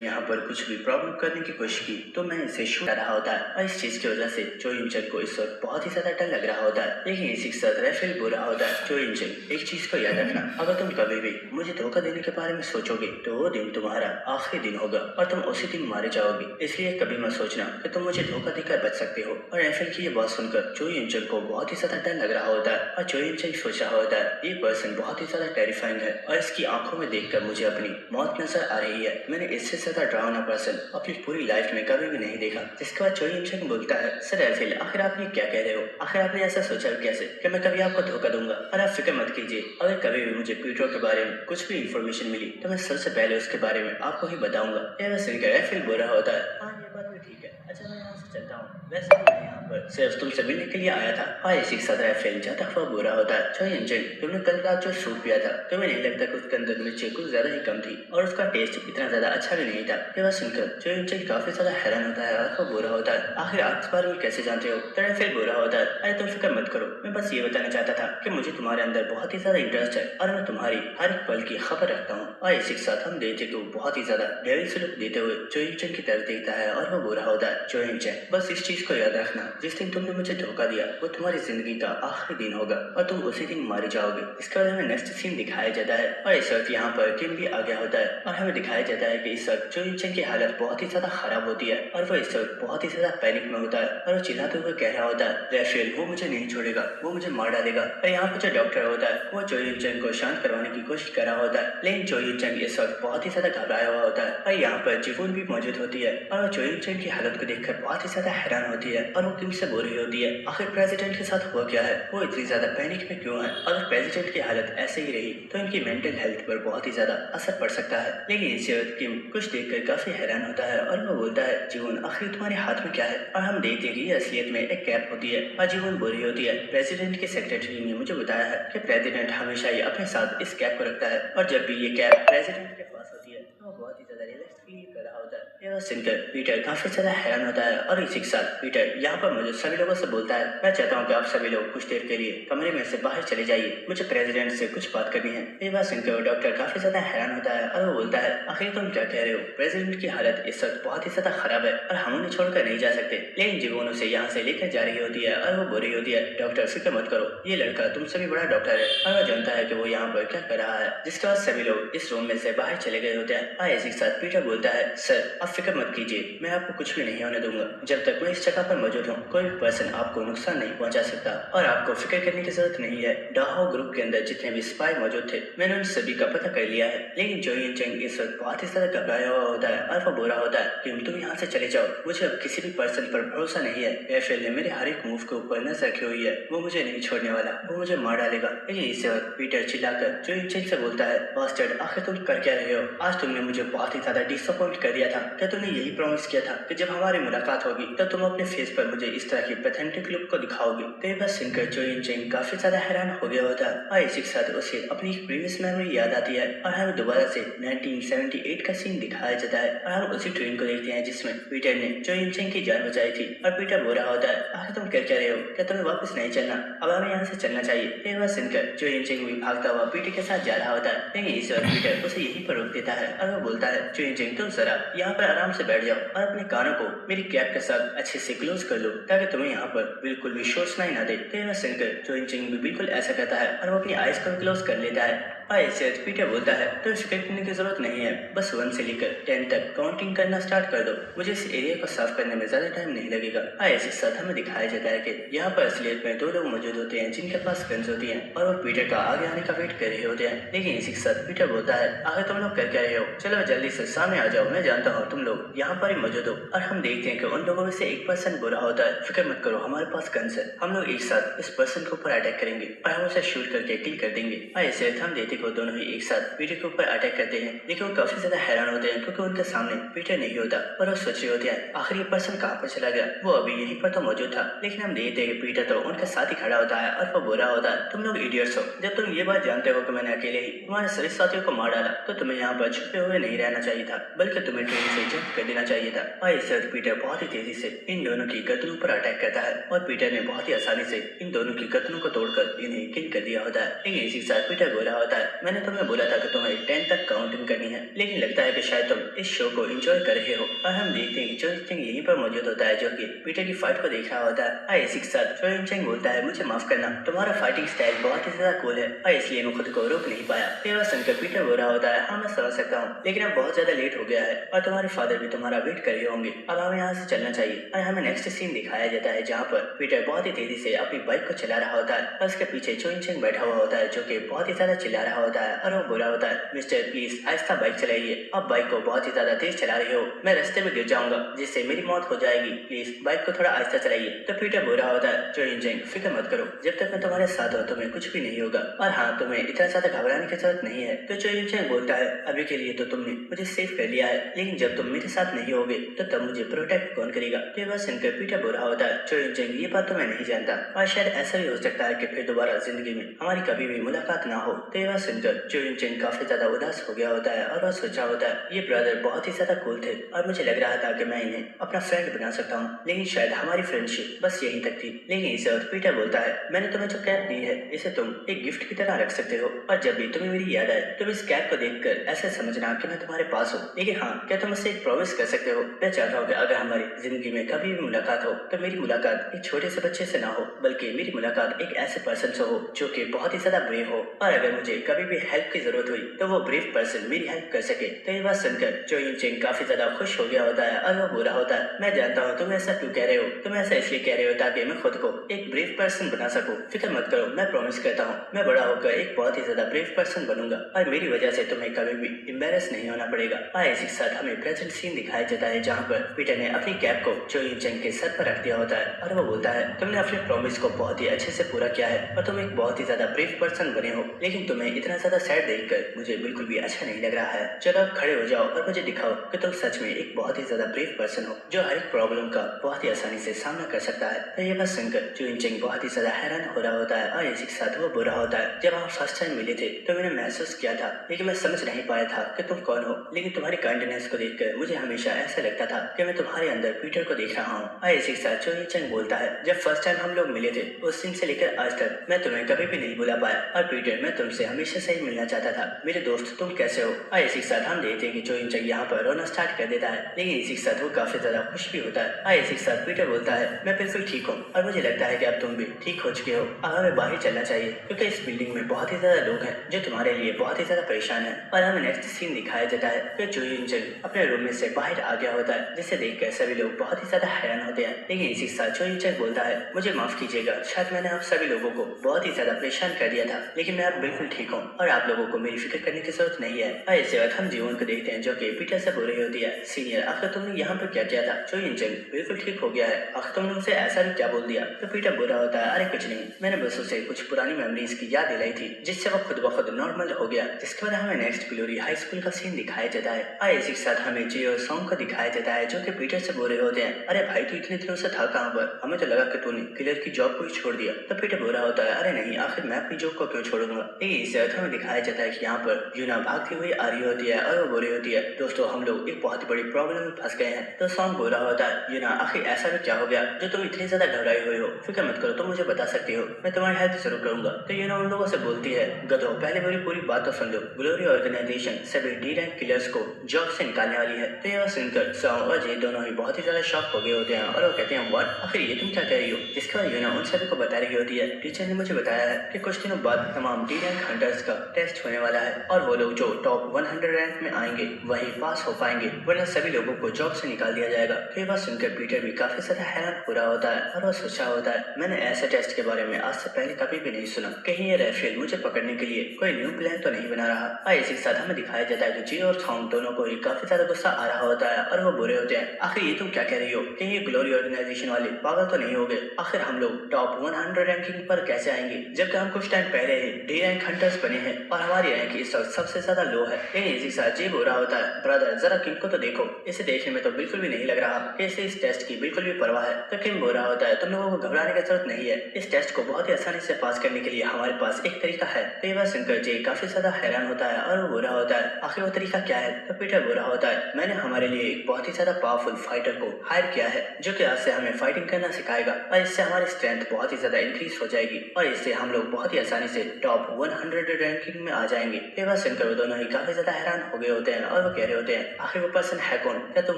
यहाँ पर कुछ भी प्रॉब्लम करने की कोशिश की तो मैं इसे शूट कर रहा होता है और इस चीज की वजह से चो इंचन को इस वक्त बहुत ही ज्यादा डर लग रहा होता है। लेकिन इसी के साथ राफेल बोल रहा होता है, चो इंचन एक चीज को याद रखना, अगर तुम कभी भी मुझे धोखा देने के बारे में सोचोगे तो वो दिन तुम्हारा आखिरी दिन होगा और तुम उसी दिन मारे जाओगे। इसलिए कभी मत सोचना कि तुम मुझे धोखा देकर बच सकते हो। और राफेल की ये बात सुनकर चो इंचन को बहुत ही ज्यादा डर लग रहा होता है और चो इंचन सोच रहा होता है ये पर्सन बहुत ही ज्यादा टेरिफाइंग है और इसकी आंखों में देखकर मुझे अपनी मौत नजर आ रही है। मैंने इससे ज्यादा डरावना पर्सन अपनी पूरी लाइफ में कभी भी नहीं देखा। जिसके बाद चो इंचन बोलता है, सर राफेल आखिर आप ये क्या कह रहे हो? आखिर आपने ऐसा सोचा कैसे कि मैं कभी आपको धोखा दूंगा? और आप फिक्र मत कीजिए, अगर कभी भी मुझे पीटरो के बारे में कुछ भी इंफॉर्मेशन मिली तो मैं सबसे पहले उसके बारे में आपको ही बताऊंगा। यह सुनकर राफेल बोल रहा होता है, हाँ ये बात भी ठीक है, अच्छा मैं यहाँ से चलता हूँ, वैसे भी मैं यहाँ पर सिर्फ तुमसे मिलने के लिए आया था। और इसी के साथ राफेल जाता हुआ बोल रहा होता है, चो इंचन तुमने कल रात जो सूप पिया था तुम्हें नहीं लगता कि उसके अंदर मिर्ची कुछ ज्यादा ही कम थी और उसका टेस्ट इतना ज्यादा अच्छा भी नहीं था? ये बात सुनकर चो इंचन काफी ज्यादा हैरान होता है और वो बोल रहा होता है, आखिर आप इस बारे में कैसे जानते हो? तो राफेल बोल रहा होता है, अरे तुम फिक्र मत करो, मैं बस ये बताना चाहता था कि मुझे तुम्हारे अंदर बहुत ही ज्यादा इंटरेस्ट है और मैं तुम्हारी हर एक पल की खबर रखता हूँ। और इसी के साथ हम देखते को बहुत ही ज्यादा डेविल से लुक देते हुए चो इंचन की तरफ देखता है और वो बोल रहा होता है, चो इंचन बस इस चीज को याद रखना, जिस दिन तुमने मुझे धोखा दिया वो तुम्हारी जिंदगी का आखिरी दिन होगा और तुम उसी दिन मारे जाओगे। इसके बाद हमें नेक्स्ट सीन दिखाया जाता है और इस वक्त यहाँ पर किम भी आ गया होता है और हमें दिखाया जाता है कि इस वक्त चो इंचन की हालत बहुत ही ज्यादा खराब होती है और वो इस वक्त बहुत ही ज्यादा पैनिक में होता है और वो चिल्लाते हुए कह रहा होता है, राफेल वो मुझे नहीं छोड़ेगा, वो मुझे मार डालेगा। और यहाँ पर जो डॉक्टर होता है वो चो इंचन को शांत करवाने की कोशिश कर रहा होता है, लेकिन चो इंचन इस वक्त बहुत ही ज्यादा घबराया हुआ होता है। और यहाँ पर जीवून भी मौजूद होती है और वो चो इंचन की हालत को देखकर बहुत ही ज्यादा हैरान होती है और वो किम से बोल रही होती है, आखिर प्रेसिडेंट के साथ हुआ क्या है, वो इतनी ज्यादा पैनिक में क्यों है? अगर प्रेसिडेंट की हालत ऐसे ही रही तो इनकी मेंटल हेल्थ पर बहुत ही ज्यादा असर पड़ सकता है। लेकिन इसी वक्त किम कुछ देखकर काफी हैरान होता है और वो बोलता है, जीवन आखिर तुम्हारे हाथ में क्या है? और हम देखते हैं कि ये असलियत में एक कैप होती है और जीवन बोल रही होती है, प्रेसिडेंट के सेक्रेटरी ने मुझे बताया है कि प्रेसिडेंट हमेशा ही अपने साथ इस कैप को रखता है और जब भी ये कैप प्रेसिडेंट के पास होती है तो वो बहुत ही ज्यादा रिलैक्स फील कर रहा होता है। यह सुनकर पीटर काफी ज्यादा हैरान होता है और इसी के साथ पीटर यहाँ पर मुझे सभी लोगों से बोलता है, मैं चाहता हूँ कि आप सभी लोग कुछ देर के लिए कमरे में से बाहर चले जाइए, मुझे प्रेसिडेंट से कुछ बात करनी है। ये बात सुनकर डॉक्टर काफी ज्यादा हैरान होता है और वो बोलता है, आखिर तुम क्या कह रहे हो? प्रेसिडेंट की हालत इस वक्त बहुत ही ज्यादा खराब है और हम उन्हें छोड़कर नहीं जा सकते। लेकिन जीवन उसे यहाँ से लेकर जा रही होती है और वो बोल रही होती है, डॉक्टर फिक्र मत करो, ये लड़का तुमसे भी बड़ा डॉक्टर है और वो जानता है कि वो यहाँ पर क्या कर रहा है। जिसके बाद सभी लोग इस रूम में से बाहर चले गए होते हैं और इसी के साथ पीटर बोलता है, सर आप फिक्र मत कीजिए, मैं आपको कुछ भी नहीं होने दूंगा, जब तक मैं इस जगह पर मौजूद हूँ कोई भी पर्सन आपको नुकसान नहीं पहुंचा सकता और आपको फिक्र करने की जरूरत नहीं है। डाहो ग्रुप के अंदर जितने भी स्पाई मौजूद थे मैंने उन सभी का पता कर लिया है। लेकिन जो चंग इस वक्त बहुत ही ज्यादा घबराया हुआ होता है और वो बोल रहा होता है कि तुम यहाँ से चले जाओ, मुझे अब किसी भी पर्सन पर भरोसा नहीं है। एफएल ने मेरे हर एक मूव के ऊपर नजर रखी हुई है, वो मुझे नहीं छोड़ने वाला, वो मुझे मार डालेगा। लेकिन इस वक्त पीटर चिल्लाकर जो चंग से बोलता है, बास्टर्ड आखिर तुम कर क्या रहे हो? आज तुमने मुझे बहुत ही ज्यादा डिसअपॉइंट कर दिया था। क्या तुमने यही प्रॉमिस किया था कि जब हमारी मुलाकात होगी तब तुम अपने फेस पर मुझे इस तरह की पैथेटिक लुक को दिखाओगे? तो ये बात सुनकर जो चंग काफी ज्यादा हैरान हो गया होता है और इसी के साथ उसे अपनी प्रीवियस मेमोरी याद आती है और हमें दोबारा से 1978 का सीन दिखाया जाता है और हम उसी ट्रेन को देखते हैं जिसमें पीटर ने जो चंग की जान बचाई थी। और पीटर बोल रहा होता है, आखिर तुम कर क्या रहे हो? क्या तुम्हें वापस नहीं चलना? अब हमें यहाँ से चलना चाहिए। ये बात सुनकर जो चंग भी भागता हुआ पीटर के साथ जा रहा होता है, लेकिन इस वक्त पीटर उसे यहीं पर रोक देता है और वो बोलता है, जो चंग तुम जरा यहाँ पर आराम से बैठ जाओ और अपने कानों को मेरी कैप के साथ अच्छे से क्लोज कर लो ताकि तुम्हें यहाँ पर बिल्कुल भी शोर सुनाई ना दे। तो यह सुनकर जो चंग भी बिल्कुल ऐसा करता है और वो अपनी आइज को क्लोज कर लेता है। ऐसे पीटर बोलता है, तो फिक्र करने की जरूरत नहीं है, बस 1 से लेकर 10 तक काउंटिंग करना स्टार्ट कर दो, मुझे इस एरिया को साफ करने में ज्यादा टाइम नहीं लगेगा। ऐसे साथ हमें दिखाया जाता है कि यहाँ पर असलियत में 2 लोग मौजूद होते हैं जिनके पास गन्स होती हैं और वो पीटर का आगे आने का वेट कर रहे होते हैं। लेकिन इसी के साथ पीटर बोलता है, आखिर तुम लोग कर क्या रहे हो? चलो जल्दी से सामने आ जाओ, मैं जानता हूँ तुम लोग यहाँ पर ही मौजूद हो। और हम देखते हैं कि उन लोगों में से एक पर्सन बोला होता है, फिक्र मत करो, हमारे पास गन्स है, हम लोग एक साथ इस पर्सन के ऊपर अटैक करेंगे और हम उसे शूट करके किल कर देंगे। ऐसे हम देखते को दोनों ही एक साथ पीटर के ऊपर अटैक करते हैं, लेकिन वो काफी ज्यादा हैरान होते हैं क्योंकि उनके सामने पीटर नहीं होता और वो सोच रहे होते हैं, आखिर ये पर्सन कहाँ पर चला गया? वो अभी यहीं पर तो मौजूद था। लेकिन हम देखते हैं कि पीटर तो उनके साथ ही खड़ा होता है और वो बोल रहा होता है, तुम लोग इडियट्स हो, जब तुम ये बात जानते हो कि मैंने अकेले ही तुम्हारे सभी साथियों को मार डाला तो तुम्हें यहाँ पर छुपे हुए नहीं रहना चाहिए था, बल्कि तुम्हें ट्रेन से जंप कर देना चाहिए था। और इस वक्त पीटर बहुत ही तेजी से इन दोनों की गर्दनों पर अटैक करता है और पीटर ने बहुत ही आसानी से इन दोनों की गर्दनों को तोड़कर इन्हें किल कर दिया होता है। लेकिन इसी के साथ पीटर बोल रहा होता है, है। मैंने तुम्हें बोला था कि तुम्हें 10 तक काउंटिंग करनी है, लेकिन लगता है कि शायद तुम इस शो को एंजॉय कर रहे हो। और हम देखते हैं कि चो इन चेंग यहीं पर मौजूद होता है, जो कि पीटर की फाइट को देख रहा होता है। और इसी के साथ चो इन चेंग बोलता है, मुझे माफ करना, तुम्हारा फाइटिंग स्टाइल बहुत ही ज्यादा कूल है और इसलिए मैं खुद को रोक नहीं पाया। ये बात सुनकर पीटर बोल रहा होता है, हाँ मैं समझ सकता हूँ, लेकिन अब बहुत ज्यादा लेट हो गया है और तुम्हारे फादर भी तुम्हारा वेट कर रहे होंगे। अब हमें यहाँ से चलना चाहिए। और हमें नेक्स्ट सीन दिखाया जाता है, जहाँ पर पीटर बहुत ही तेजी से अपनी बाइक को चला रहा होता है और उसके पीछे चो इन चेंग बैठा हुआ होता है, जो कि बहुत ही ज्यादा चिल्ला रहा होता है और वो बोला होता है, मिस्टर प्लीज आहिस्ता बाइक चलाइए, आप बाइक को बहुत ही ज्यादा तेज चला रहे हो, मैं रास्ते में गिर जाऊंगा जिससे मेरी मौत हो जाएगी, प्लीज बाइक को थोड़ा आहिस्ता चलाइए। तो पीटर बोल रहा होता है, चो इन चेंग फिक्र मत करो, जब तक मैं तुम्हारे साथ हूँ तुम्हें कुछ भी नहीं होगा और हाँ तुम्हें इतना ज्यादा घबराने की जरूरत नहीं है। तो चो इन चेंग बोलता है, अभी के लिए तो तुमने मुझे सेफ कर लिया है, लेकिन जब तुम मेरे साथ नहीं होगे तो तब मुझे प्रोटेक्ट कौन करेगा। ये बात सुनकर पीटर बोल रहा होता है, चो इन चेंग ये बात तो मैं नहीं जानता और शायद ऐसा भी हो सकता है कि फिर दोबारा जिंदगी में हमारी कभी भी मुलाकात ना हो। तो ये बात सुनकर चो इन चेंग काफी ज्यादा उदास हो गया होता है और वह सोचा होता है, ये ब्रदर बहुत ही ज्यादा कूल थे और मुझे लग रहा था कि मैं इन्हें अपना फ्रेंड बना सकता हूँ, लेकिन शायद हमारी फ्रेंडशिप बस यहीं तक थी। लेकिन इस वक्त पीटर बोलता है, मैंने तुम्हें जो कैप दी है इसे तुम एक गिफ्ट की तरह रख सकते हो और जब भी तुम्हें मेरी याद आए तुम इस कैप को देखकर ऐसा समझना कि मैं तुम्हारे पास हूँ। लेकिन हाँ, क्या तुम मुझसे एक प्रॉमिस कर सकते हो? मैं चाहता हूँ कि अगर हमारी जिंदगी में कभी भी मुलाकात हो तो मेरी मुलाकात एक छोटे से बच्चे से ना हो, बल्कि मेरी मुलाकात एक ऐसे पर्सन से हो जो कि बहुत ही ज्यादा ब्रेव हो और अगर मुझे कभी भी हेल्प की जरूरत हुई तो वो ब्रेव पर्सन मेरी हेल्प कर सके। तो ये बात सुनकर चो इन चेंग काफी ज्यादा खुश हो गया होता है और वो बोला होता है, मैं जानता हूँ तुम ऐसा क्यों कह रहे हो, तुम ऐसा इसलिए कह रहे हो ताकि मैं खुद को एक ब्रेव पर्सन बना सकूं। फिक्र मत करो, मैं प्रॉमिस करता हूँ मैं बड़ा होकर एक बहुत ही ज्यादा ब्रेव पर्सन बनूंगा और मेरी वजह से तुम्हें कभी भी एम्बेरस नहीं होना पड़ेगा। और इसी के साथ हमें प्रेजेंट सीन दिखाया जाता है, जहाँ पर पीटर ने अपनी कैप को चो इन चेंग के सर पर रख दिया होता है और वो बोलता है, तुमने अपने प्रॉमिस को बहुत ही अच्छे से पूरा किया है और तुम एक बहुत ही ज्यादा ब्रेव पर्सन बने हो, लेकिन तुम्हें इतना ज्यादा सैड देखकर मुझे बिल्कुल भी अच्छा नहीं लग रहा है। चलो अब खड़े हो जाओ और मुझे दिखाओ कि तुम सच में एक बहुत ही ज्यादा ब्रेव पर्सन हो जो हर एक प्रॉब्लम का बहुत ही आसानी से सामना कर सकता है। तो ये बात सुनकर चो इन चेंग बहुत ही ज्यादा हैरान हो रहा होता है और इसी के साथ वो बुरा होता है, जब हम फर्स्ट टाइम मिले थे तो मैंने महसूस किया था, लेकिन मैं समझ नहीं पाया था कि तुम कौन हो, लेकिन तुम्हारी काइंडनेस को देखकर मुझे हमेशा ऐसा लगता था कि मैं तुम्हारे अंदर पीटर को देख रहा हूँ। और इसी के साथ चो इन चेंग बोलता है, जब फर्स्ट टाइम हम लोग मिले थे उस दिन से लेकर आज तक मैं तुम्हें कभी भी नहीं भुला पाया और पीटर मैं तुमसे हमेशा से ही मिलना चाहता था, मेरे दोस्त तुम कैसे हो। और इसी के साथ हम देखते हैं कि चो इन चेंग यहाँ पर रोना स्टार्ट कर देता है, लेकिन इसी के साथ वो काफी ज्यादा खुश भी होता है। और इसी के साथ पीटर बोलता है, मैं बिल्कुल ठीक हूँ और मुझे लगता है कि अब तुम भी ठीक हो चुके हो, अब हमें बाहर चलना चाहिए क्योंकि इस बिल्डिंग में बहुत ही ज्यादा लोग हैं जो तुम्हारे लिए बहुत ही ज्यादा परेशान है। और हमें नेक्स्ट सीन दिखाया जाता है कि चो इन चेंग अपने रूम में से बाहर आ गया होता है, जिसे देखकर सभी लोग बहुत ही ज्यादा हैरान होते हैं। लेकिन इसी के साथ चो इन चेंग बोलता है, मुझे माफ कीजिएगा, शायद मैंने आप सभी लोगों को बहुत ही ज्यादा परेशान कर दिया था, लेकिन मैं अब बिल्कुल ठीक हूँ और आप लोगों को मेरी फिक्र करने की जरूरत नहीं है। और इसी वक्त हम जीवन को देखते हैं जो कि पीटर से बोल रही होती है, सीनियर आखिर तुमने यहाँ पर क्या किया था? चो इन चेंग बिल्कुल ठीक हो गया है, आखिर तुमने मुझसे ऐसा भी क्या बोल दिया? तो पीटर बोल रहा होता है, अरे कुछ नहीं, मैंने बस उसे कुछ पुरानी मेमोरीज की याद दिलाई थी जिससे वो खुद ब खुद नॉर्मल हो गया। जिसके बाद हमें नेक्स्ट ग्लोरी हाई स्कूल का सीन दिखाया जाता है और इसी के साथ हमें जे और सॉन्ग को दिखाया जाता है जो कि पीटर से बोल रहे होते हैं, अरे भाई तू इतने दिनों से था कहाँ पर, हमें तो लगा कि तूने किलर की जॉब को ही छोड़ दिया। तो पीटर बोल रहा होता है, अरे नहीं, आखिर मैं अपनी जॉब को क्यों छोड़ूंगा। लेकिन इस अर्थ हमें दिखाया जाता है कि यहाँ पर यूना भागती हुई आ रही होती है और वो बोल रही होती है, दोस्तों हम लोग एक बहुत ही बड़ी प्रॉब्लम में फंस गए हैं। तो सॉन्ग बोल रहा होता है, यूना आखिर ऐसा भी क्या हो गया जो तुम इतनी ज्यादा घबराई हुई हो, फिक्र मत करो, तुम मुझे बता सकती हो, मैं तुम्हारी हेल्प जरूर करूंगा। तो यूना उन लोगों से बोलती है, गधो पहले मेरी पूरी बात तो सुन लो, ग्लोरी ऑर्गेनाइजेशन सभी डी रैंक किलर्स को जॉब से निकालने वाली है। तो यह सुनकर सॉन्ग और जे दोनों ही बहुत ही ज्यादा शॉक हो गए होते हैं और वो कहते हैं, व्हाट, आखिर ये तुम क्या कह रही हो। जिसके बाद यूना उन सभी को बता रही होती है, टीचर ने मुझे बताया है कि कुछ दिनों बाद तमाम डी रैंक हंटर्स का टेस्ट होने वाला है और वो लोग जो टॉप 100 रैंक में आएंगे वही पास हो पाएंगे, वरना सभी लोगों को जॉब से निकाल दिया जाएगा। तो ये बात सुनकर पीटर भी काफी ज्यादा हैरान हो रहा होता है और वो सोचा होता है, मैंने ऐसे टेस्ट के बारे में आज से पहले कभी भी नहीं सुना, कहीं ये रेफेल मुझे पकड़ने के लिए कोई न्यू प्लान तो नहीं बना रहा। और इसी के साथ हमें दिखाया जाता है कि जी और सॉन्ग दोनों को ही काफी ज्यादा गुस्सा आ रहा होता है और वो बुरे होते हैं, आखिर ये तुम क्या कह रही हो, कहीं ये ग्लोरी ऑर्गेनाइजेशन वाले पागल तो नहीं हो गए, आखिर हम लोग टॉप 100 रैंकिंग पर कैसे आएंगे जबकि हम कुछ टाइम पहले ही डी रैंक हंटर्स बने हैं और हमारी रैंक इस वक्त सबसे ज्यादा लो है। लेकिन इसी के साथ जी हो रहा होता है, ब्रदर जरा किम को तो देखो, इसे देखने में तो बिल्कुल भी नहीं लग रहा कि इसे इस टेस्ट की बिल्कुल भी परवाह है। तो किम बोल रहा होता है, तुम लोगों को घबराने की जरूरत नहीं है, इस टेस्ट को बहुत ही आसानी से पास करने के लिए हमारे पास एक तरीका है। तो ये बात सुनकर जे काफी ज्यादा हैरान होता है और वो बोल रहा होता है, आखिर वो तरीका क्या है। तो पीटर बोल रहा होता है, मैंने हमारे लिए एक बहुत ही ज्यादा पावरफुल फाइटर को हायर किया है जो कि आज से हमें फाइटिंग करना सिखाएगा और इससे हमारी स्ट्रेंथ बहुत ही ज्यादा इंक्रीज हो जाएगी और इससे हम लोग बहुत ही आसानी से टॉप 100 रैंकिंग में आ जाएंगे। ये बात सुनकर वो दोनों ही काफी ज्यादा हैरान हो गए होते हैं और वो कह रहे होते हैं, आखिर वो पर्सन है कौन, क्या तुम